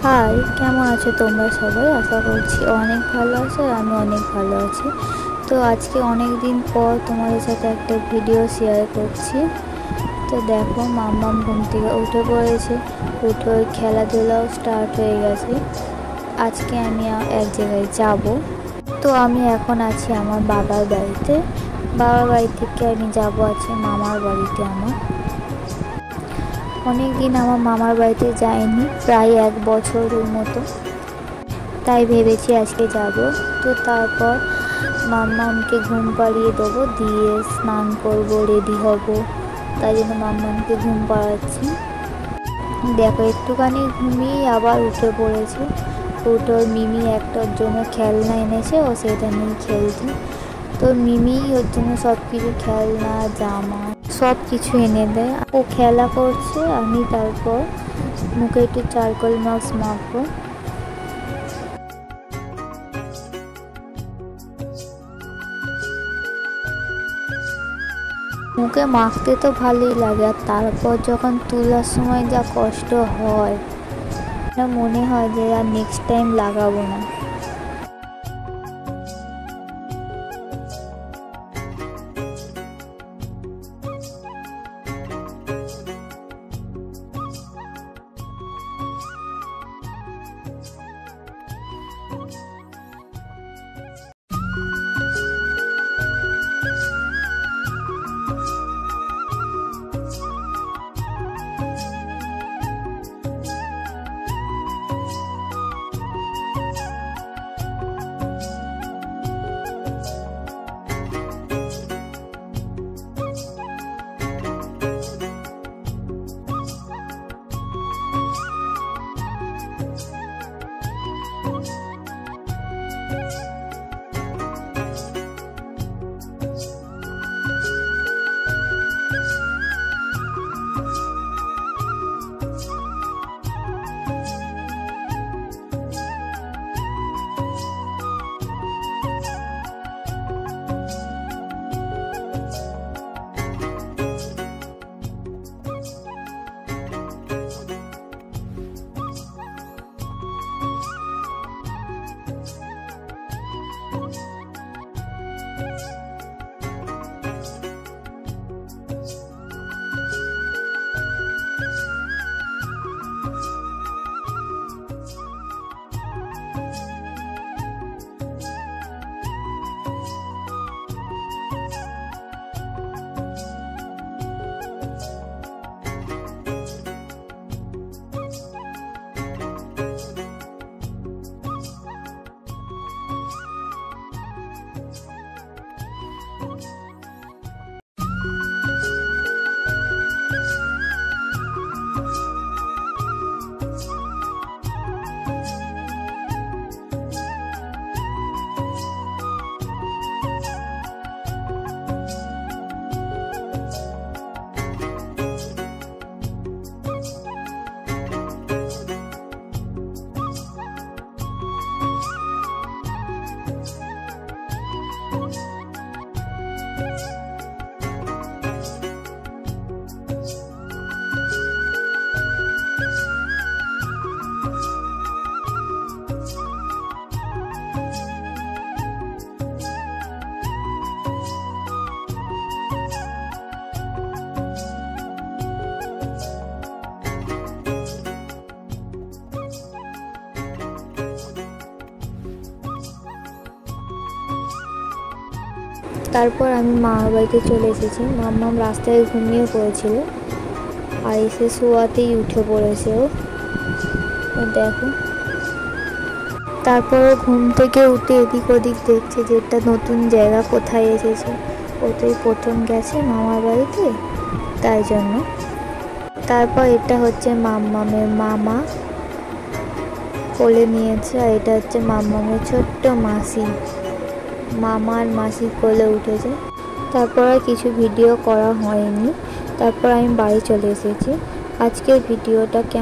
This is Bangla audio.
হাই, কেমন আছো তোমরা সবাই? আশা করছি অনেক ভালো আছো আর আমি অনেক ভালো আছি। তো আজকে অনেক দিন পর তোমাদের সাথে একটা ভিডিও শেয়ার করছি। তো দেখো, মাম্মাম ঘুম থেকে উঠে পড়েছে, উঠে ওই খেলাধুলাও স্টার্ট হয়ে গেছে। আজকে আমি এক জায়গায় যাব। তো আমি এখন আছি আমার বাবার বাড়িতে। বাবার বাড়ি থেকে আমি যাব আছে মামার বাড়িতে। অনেক দিন আমার মামার বাড়িতে যাইনি, প্রায় 1 বছরের মতো, তাই ভেবেছি আজকে যাব। তো তারপর মাম্মামকে ঘুম পাড়িয়ে দেবো, দিয়ে স্নান করব, রেডি হব। তাই জন্য মাম্মামকে ঘুম পাড়াচ্ছি। দেখো, একটুখানি ঘুমিয়ে আবার উঠে পড়েছে। উঠে ওর মিমি একটার জন্য খেলনা এনেছে, ও সেটা নিয়ে খেলছে। তো মিমি ওর জন্য সব কিছু খেলনা, জামা সব কিছু এনে দেয়। ও খেলা করছে, আমি তারপর মুখে একটু চারকোল মাস্ক মাখবো। মুখে মাখতে তো ভালোই লাগে, আর তারপর যখন তোলার সময় যা কষ্ট হয়, মনে হয় যে আর নেক্সট টাইম লাগাবো না। তারপর আমি মামার বাড়িতে চলে এসেছি। মাম্মাম রাস্তায় ঘুমিয়ে পড়েছিল, আর এসে শোয়াতেই উঠে পড়েছে ও। দেখো, তারপর ও ঘুম থেকে উঠে এদিক ওদিক দেখছে যে একটা নতুন জায়গা কোথায় এসেছে। ও তো প্রথম গেছে মামার বাড়িতে, তাই জন্য। তারপর এটা হচ্ছে মাম্মামের মামা, কোলে নিয়েছে। আর এটা হচ্ছে মাম্মামের ছোট্ট মাসি। মামা আর মাসি কোলে উঠেছে। তারপর আর কিছু ভিডিও করা হয়নি। তারপর আমি বাড়ি চলে এসেছি। আজকের ভিডিওটা কেমন